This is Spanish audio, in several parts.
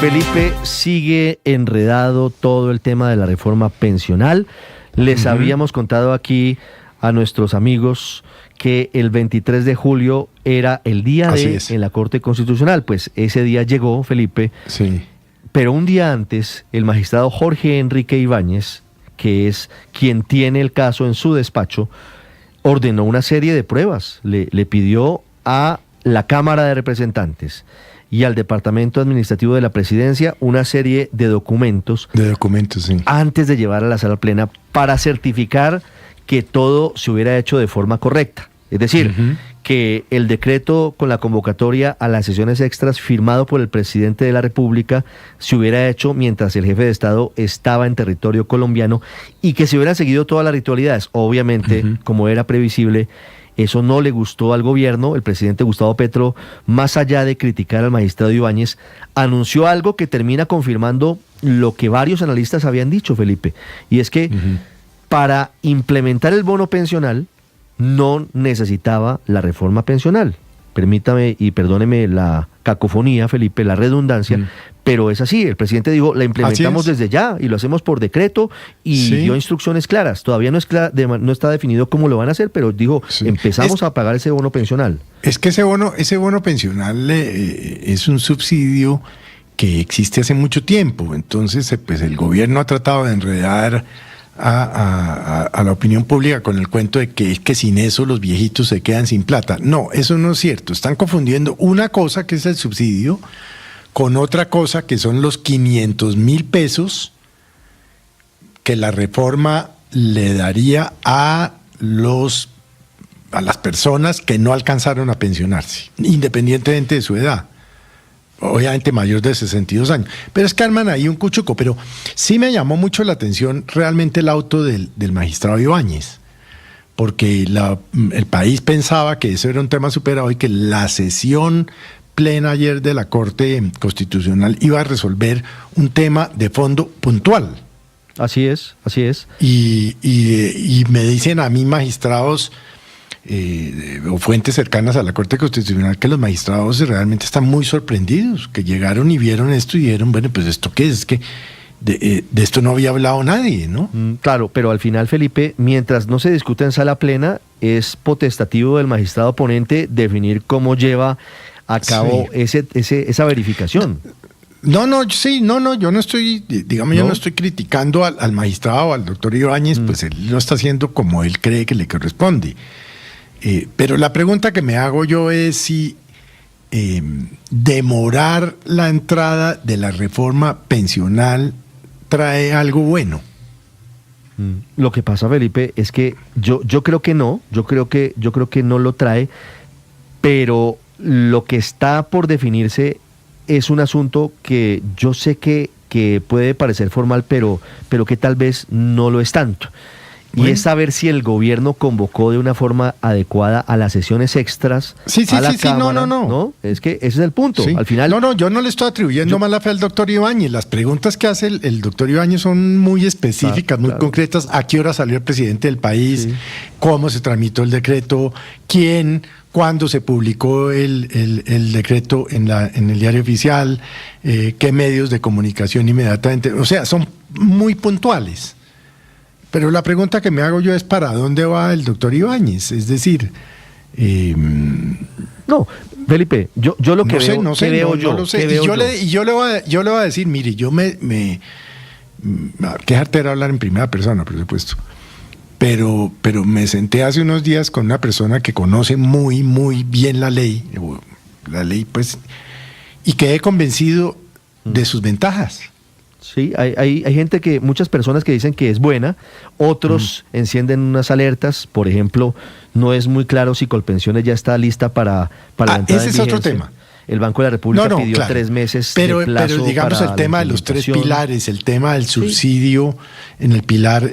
Felipe, sigue enredado todo el tema de la reforma pensional. Les habíamos contado aquí a nuestros amigos que el 23 de julio era el día en la Corte Constitucional. Pues ese día llegó, Felipe. Sí. Pero un día antes, el magistrado Jorge Enrique Ibáñez, que es quien tiene el caso en su despacho, ordenó una serie de pruebas. Le pidió a la Cámara de Representantes y al Departamento Administrativo de la Presidencia una serie de documentos. Sí. Antes de llevar a la sala plena para certificar que todo se hubiera hecho de forma correcta. Es decir, que el decreto con la convocatoria a las sesiones extras firmado por el presidente de la República se hubiera hecho mientras el jefe de Estado estaba en territorio colombiano y que se hubieran seguido todas las ritualidades. Obviamente, como era previsible, eso no le gustó al gobierno. El presidente Gustavo Petro, más allá de criticar al magistrado Ibáñez, anunció algo que termina confirmando lo que varios analistas habían dicho, Felipe, y es que para implementar el bono pensional no necesitaba la reforma pensional. Permítame y perdóneme la cacofonía, Felipe, la redundancia, pero es así. El presidente dijo, la implementamos desde ya y lo hacemos por decreto y dio instrucciones claras. Todavía no está definido cómo lo van a hacer, pero dijo, empezamos a pagar ese bono pensional. Es que ese bono pensional es un subsidio que existe hace mucho tiempo. Entonces, pues el gobierno ha tratado de enredar a la opinión pública con el cuento de que es que sin eso los viejitos se quedan sin plata. No, eso no es cierto. Están confundiendo una cosa que es el subsidio con otra cosa que son los 500,000 pesos que la reforma le daría a las personas que no alcanzaron a pensionarse, independientemente de su edad. Obviamente mayor de 62 años. Pero es que arman ahí un cuchuco. Pero sí me llamó mucho la atención realmente el auto del magistrado Ibáñez, porque el país pensaba que eso era un tema superado y que la sesión plena ayer de la Corte Constitucional iba a resolver un tema de fondo puntual. Así es. Y me dicen a mí magistrados o fuentes cercanas a la Corte Constitucional que los magistrados realmente están muy sorprendidos, que llegaron y vieron esto y dijeron, bueno, pues ¿esto qué es? Es que de esto no había hablado nadie, ¿no? Claro, pero al final, Felipe, mientras no se discute en sala plena, es potestativo del magistrado ponente definir cómo lleva a cabo esa verificación. No, yo no estoy, yo no estoy criticando al magistrado, al doctor Ibáñez, pues él lo está haciendo como él cree que le corresponde. Pero la pregunta que me hago yo es si demorar la entrada de la reforma pensional trae algo bueno. Lo que pasa, Felipe, es que yo creo que no, yo creo que no lo trae, pero lo que está por definirse es un asunto que yo sé que puede parecer formal, pero que tal vez no lo es tanto. Y es saber si el gobierno convocó de una forma adecuada a las sesiones extras a la Cámara. No. Es que ese es el punto. Al final. Yo no le estoy atribuyendo mala fe al doctor Ibáñez. Las preguntas que hace el doctor Ibáñez son muy específicas, muy concretas. ¿A qué hora salió el presidente del país? ¿Cómo se tramitó el decreto? ¿Quién? ¿Cuándo se publicó el decreto en el diario oficial? ¿Qué medios de comunicación inmediatamente? O sea, son muy puntuales. Pero la pregunta que me hago yo es ¿para dónde va el doctor Ibáñez? Es decir... No, Felipe, yo lo que veo... No sé. Y yo le voy a decir, mire, yo qué jartera hablar en primera persona, por supuesto. Pero me senté hace unos días con una persona que conoce muy, muy bien la ley, pues, y quedé convencido de sus ventajas. Sí, hay gente muchas personas que dicen que es buena, otros encienden unas alertas. Por ejemplo, no es muy claro si Colpensiones ya está lista para la entrada ese en es otro vigencia. tema. El Banco de la República pidió 3 meses de plazo. Pero digamos para el tema de los 3 pilares, el tema del subsidio en el pilar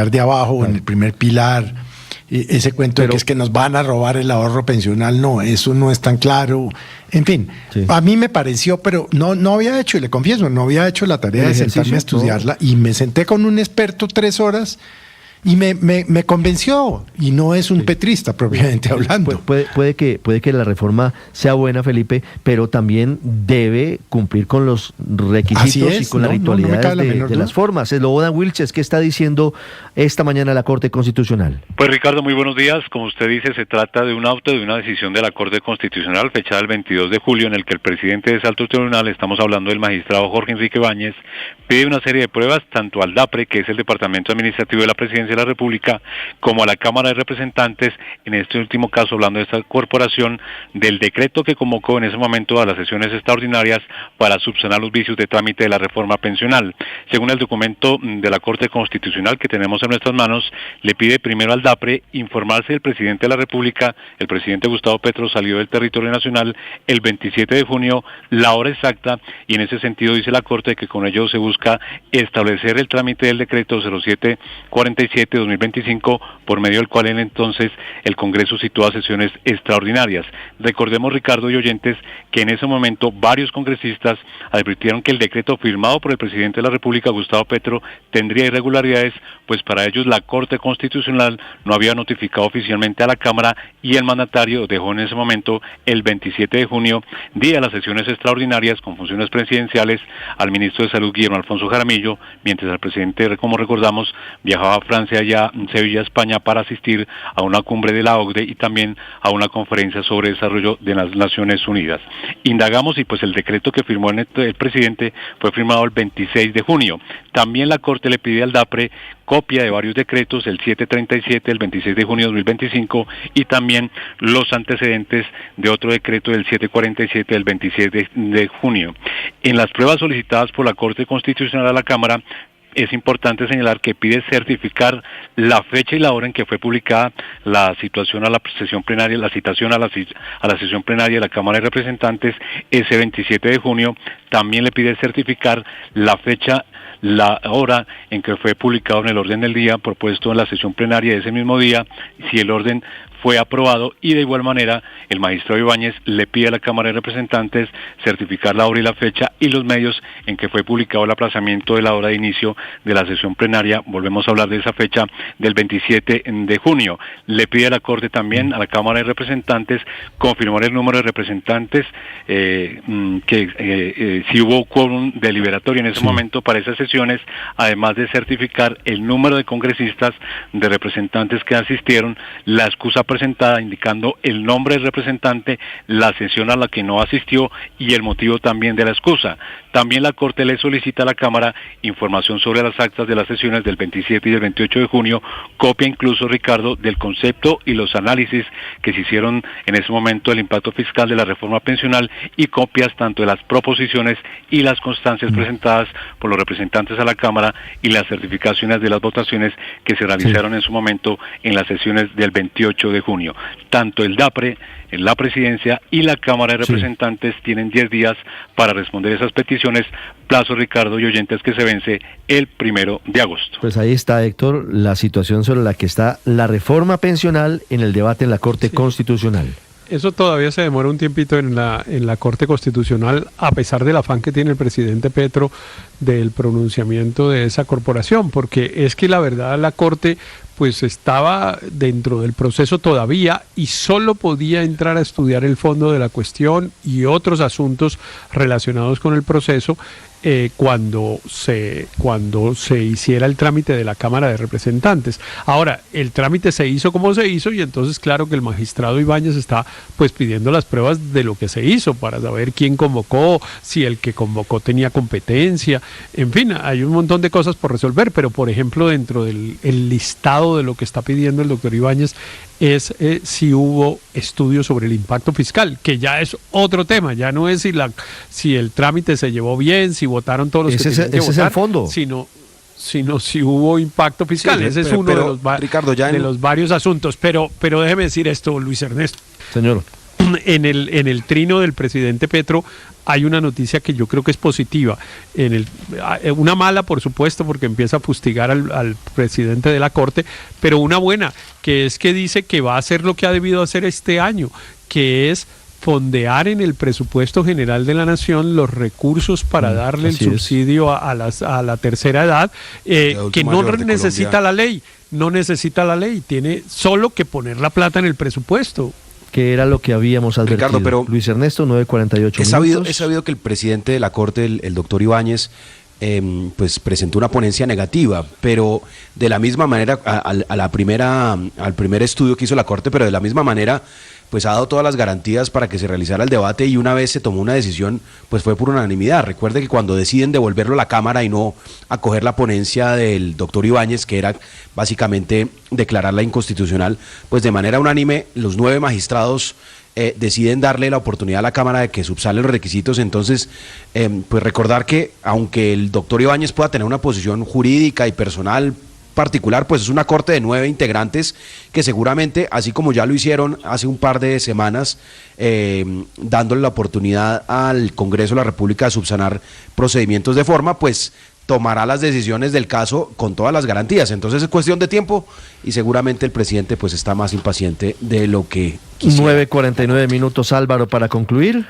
de abajo, en el primer pilar, ese cuento de que es que nos van a robar el ahorro pensional, no, eso no es tan claro. En fin, a mí me pareció, pero no había hecho, y le confieso, no había hecho la tarea de sentarme a estudiarla, y me senté con un experto 3 horas Y me convenció, y no es un petrista propiamente hablando. Puede que la reforma sea buena, Felipe, pero también debe cumplir con los requisitos y con las ritualidades de las formas. Slobodan Wilches, ¿qué está diciendo esta mañana la Corte Constitucional? Pues Ricardo, muy buenos días. Como usted dice, se trata de un auto de una decisión de la Corte Constitucional fechada el 22 de julio en el que el presidente de ese alto tribunal, estamos hablando del magistrado Jorge Enrique Báñez, pide una serie de pruebas tanto al DAPRE, que es el Departamento Administrativo de la Presidencia de la República, como a la Cámara de Representantes, en este último caso hablando de esta corporación, del decreto que convocó en ese momento a las sesiones extraordinarias para subsanar los vicios de trámite de la reforma pensional. Según el documento de la Corte Constitucional que tenemos en nuestras manos, le pide primero al DAPRE informarse del presidente de la República. El presidente Gustavo Petro salió del territorio nacional el 27 de junio, la hora exacta, y en ese sentido dice la Corte que con ello se busca establecer el trámite del decreto 0747-2025, por medio del cual en entonces el Congreso sitúa sesiones extraordinarias. Recordemos, Ricardo y oyentes, que en ese momento varios congresistas advirtieron que el decreto firmado por el presidente de la República, Gustavo Petro, tendría irregularidades, pues para ellos la Corte Constitucional no había notificado oficialmente a la Cámara, y el mandatario dejó en ese momento, el 27 de junio, día de las sesiones extraordinarias con funciones presidenciales, al ministro de Salud, Guillermo Alfonso Jaramillo, mientras el presidente, como recordamos, viajaba a Francia, allá en Sevilla, España, para asistir a una cumbre de la OCDE y también a una conferencia sobre desarrollo de las Naciones Unidas. Indagamos y pues el decreto que firmó el presidente fue firmado el 26 de junio. También la Corte le pide al DAPRE copia de varios decretos, el 737 del 26 de junio de 2025 y también los antecedentes de otro decreto del 747 del 27 de junio. En las pruebas solicitadas por la Corte Constitucional a la Cámara, es importante señalar que pide certificar la fecha y la hora en que fue publicada la citación a la sesión plenaria, la sesión plenaria de la Cámara de Representantes ese 27 de junio. También le pide certificar la fecha, la hora en que fue publicado en el orden del día propuesto en la sesión plenaria de ese mismo día, si el orden fue aprobado, y de igual manera el magistrado Ibáñez le pide a la Cámara de Representantes certificar la hora y la fecha y los medios en que fue publicado el aplazamiento de la hora de inicio de la sesión plenaria. Volvemos a hablar de esa fecha del 27 de junio. Le pide a la Corte también, a la Cámara de Representantes, confirmar el número de representantes, si hubo quórum deliberatorio en ese momento para esas sesiones, además de certificar el número de congresistas, de representantes que asistieron, la excusa presentada indicando el nombre del representante, la sesión a la que no asistió y el motivo también de la excusa. También la Corte le solicita a la Cámara información sobre las actas de las sesiones del 27 y del 28 de junio, copia incluso, Ricardo, del concepto y los análisis que se hicieron en ese momento del impacto fiscal de la reforma pensional, y copias tanto de las proposiciones y las constancias presentadas por los representantes a la Cámara y las certificaciones de las votaciones que se realizaron en su momento en las sesiones del 28 de junio. Tanto el DAPRE, la Presidencia y la Cámara de Representantes tienen 10 días para responder esas peticiones, plazo, Ricardo y oyentes, que se vence el 1 de agosto. Pues ahí está, Héctor, la situación sobre la que está la reforma pensional en el debate en la Corte Constitucional. Eso todavía se demora un tiempito en la Corte Constitucional, a pesar del afán que tiene el presidente Petro del pronunciamiento de esa corporación, porque es que la verdad la Corte pues estaba dentro del proceso todavía y solo podía entrar a estudiar el fondo de la cuestión y otros asuntos relacionados con el proceso cuando se hiciera el trámite de la Cámara de Representantes. Ahora, el trámite se hizo como se hizo, y entonces claro que el magistrado Ibáñez está pues pidiendo las pruebas de lo que se hizo para saber quién convocó, si el que convocó tenía competencia, en fin, hay un montón de cosas por resolver, pero por ejemplo dentro del listado de lo que está pidiendo el doctor Ibáñez es si hubo estudios sobre el impacto fiscal, que ya es otro tema, ya no es si el trámite se llevó bien, si votaron todos los que tenían que votar, es el fondo, sino si hubo impacto fiscal. Ese es uno Ricardo, de los varios asuntos, pero déjeme decir esto, Luis Ernesto. Señor. En el trino del presidente Petro hay una noticia que yo creo que es positiva. Una mala, por supuesto, porque empieza a fustigar al presidente de la Corte, pero una buena, que es que dice que va a hacer lo que ha debido hacer este año, que es fondear en el presupuesto general de la nación los recursos para darle el así es. subsidio a la tercera edad, que no necesita la ley, tiene solo que poner la plata en el presupuesto. Que era lo que habíamos advertido. Ricardo, pero Luis Ernesto, 9:48 He sabido que el presidente de la Corte, el doctor Ibáñez, pues presentó una ponencia negativa, pero de la misma manera, al primer estudio que hizo la Corte, pero de la misma manera, pues ha dado todas las garantías para que se realizara el debate, y una vez se tomó una decisión, pues fue por unanimidad. Recuerde que cuando deciden devolverlo a la Cámara y no acoger la ponencia del doctor Ibáñez, que era básicamente declararla inconstitucional, pues de manera unánime los 9 magistrados deciden darle la oportunidad a la Cámara de que subsane los requisitos. Entonces, pues recordar que aunque el doctor Ibáñez pueda tener una posición jurídica y personal particular, pues es una corte de 9 integrantes que seguramente, así como ya lo hicieron hace un par de semanas, dándole la oportunidad al Congreso de la República de subsanar procedimientos de forma, pues tomará las decisiones del caso con todas las garantías. Entonces es cuestión de tiempo, y seguramente el presidente pues está más impaciente de lo que quisiera. 9:49, Álvaro, para concluir.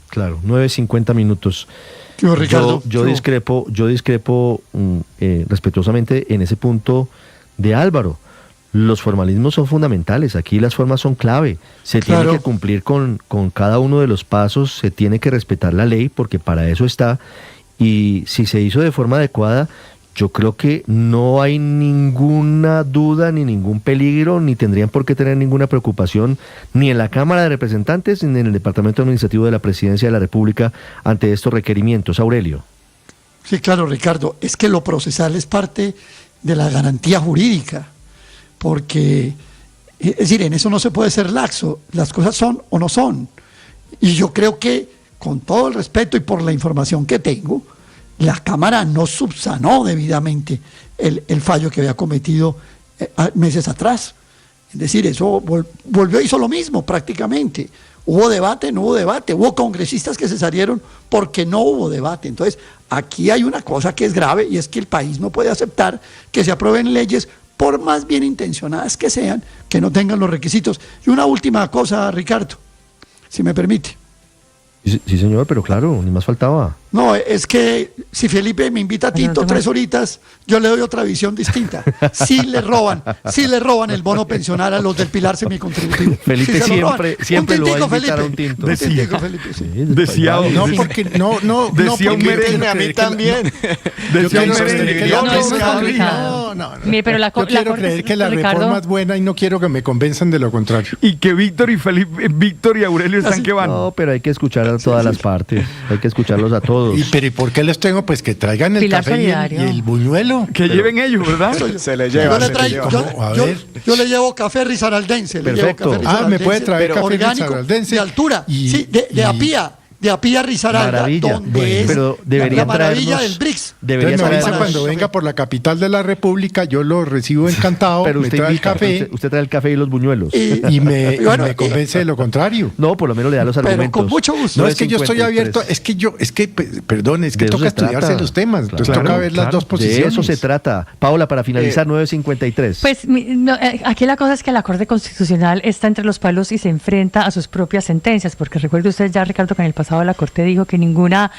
Claro, 9:50. Ricardo, yo discrepo respetuosamente en ese punto de Álvaro. Los formalismos son fundamentales, aquí las formas son clave. Se tiene que cumplir con cada uno de los pasos, se tiene que respetar la ley, porque para eso está. Y si se hizo de forma adecuada, yo creo que no hay ninguna duda, ni ningún peligro, ni tendrían por qué tener ninguna preocupación, ni en la Cámara de Representantes, ni en el Departamento Administrativo de la Presidencia de la República ante estos requerimientos. Aurelio. Sí, claro, Ricardo, es que lo procesal es parte de la garantía jurídica, porque, es decir, en eso no se puede ser laxo, las cosas son o no son. Y yo creo que, con todo el respeto y por la información que tengo, la Cámara no subsanó debidamente el fallo que había cometido meses atrás. Es decir, eso volvió, hizo lo mismo prácticamente. Hubo debate, no hubo debate, hubo congresistas que se salieron porque no hubo debate. Entonces, aquí hay una cosa que es grave, y es que el país no puede aceptar que se aprueben leyes, por más bien intencionadas que sean, que no tengan los requisitos. Y una última cosa, Ricardo, si me permite. Sí, señor, pero claro, ni más faltaba. No, es que si Felipe me invita a Tito 3 horitas, yo le doy otra visión distinta. Sí le roban el bono pensional a los del Pilar Semicontributivo. Felipe sí siempre lo va a invitar Felipe. a un tinto. Decía un merengue a mí también. Decía un merengue. Mire, pero yo quiero creer que la Ricardo, reforma es buena y no quiero que me convenzan de lo contrario. Y que Víctor y Aurelio están que van. No, pero hay que escuchar a todas las partes. Hay que escucharlos a todos. ¿Y por qué les tengo? Pues que traigan el Pilar café Solidario. y el buñuelo. Que lleven ellos, ¿verdad? se le lleva. Yo le llevo café risaraldense. Perfecto. Me puede traer café orgánico, risaraldense. de altura, sí, de Apía. De Apía Risaralda, Maravilla. donde es pero deberían la maravilla traernos- del BRICS. Deberían Entonces me avisa traernos- cuando venga por la capital de la República, yo lo recibo encantado, pero me usted trae el invita, café usted trae el café y los buñuelos. y me bueno, convence de lo contrario. No, por lo menos le da los Pero argumentos. con mucho gusto. No, es que yo estoy 9:53. abierto, perdón, es que De eso toca se trata. estudiarse los temas, entonces Claro, toca ver las claro. dos posiciones. De eso se trata. Paola, para finalizar, 9:53. Pues aquí la cosa es que la Corte Constitucional está entre los palos y se enfrenta a sus propias sentencias, porque recuerde usted ya, Ricardo, que en el pasado pasado la Corte dijo que ninguna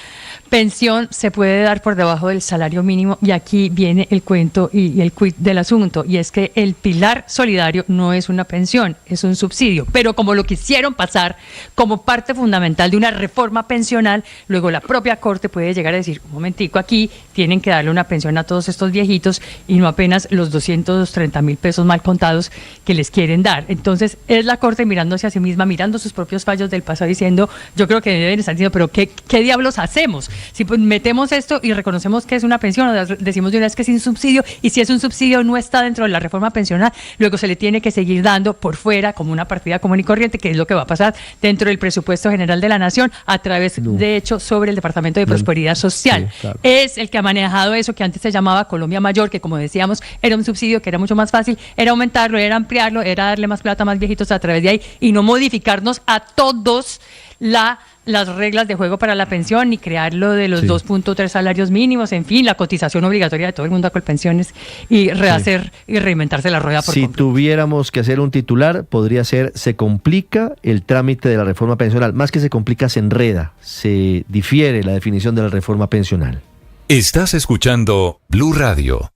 pensión se puede dar por debajo del salario mínimo, y aquí viene el cuento y el quid del asunto, y es que el pilar solidario no es una pensión, es un subsidio, pero como lo quisieron pasar como parte fundamental de una reforma pensional, luego la propia Corte puede llegar a decir, un momentico, aquí tienen que darle una pensión a todos estos viejitos y no apenas los 230.000 pesos mal contados que les quieren dar. Entonces es la Corte mirándose a sí misma, mirando sus propios fallos del pasado, diciendo, yo creo que deben estar diciendo, pero ¿qué diablos hacemos? Si pues metemos esto y reconocemos que es una pensión, o decimos de una vez que es un subsidio, y si es un subsidio no está dentro de la reforma pensional, luego se le tiene que seguir dando por fuera como una partida común y corriente, que es lo que va a pasar dentro del presupuesto general de la Nación, a través, de hecho, sobre el Departamento de Prosperidad Social. Sí, claro. Es el que ha manejado eso que antes se llamaba Colombia Mayor, que como decíamos, era un subsidio que era mucho más fácil, era aumentarlo, era ampliarlo, era darle más plata a más viejitos a través de ahí, y no modificarnos a todos las reglas de juego para la pensión, ni crear lo de los 2.3 salarios mínimos, en fin, la cotización obligatoria de todo el mundo a Colpensiones, y rehacer y reinventarse la rueda por completo. Tuviéramos que hacer un titular, podría ser: se complica el trámite de la reforma pensional. Más que se complica, se enreda, se difiere la definición de la reforma pensional. Estás escuchando Blue Radio.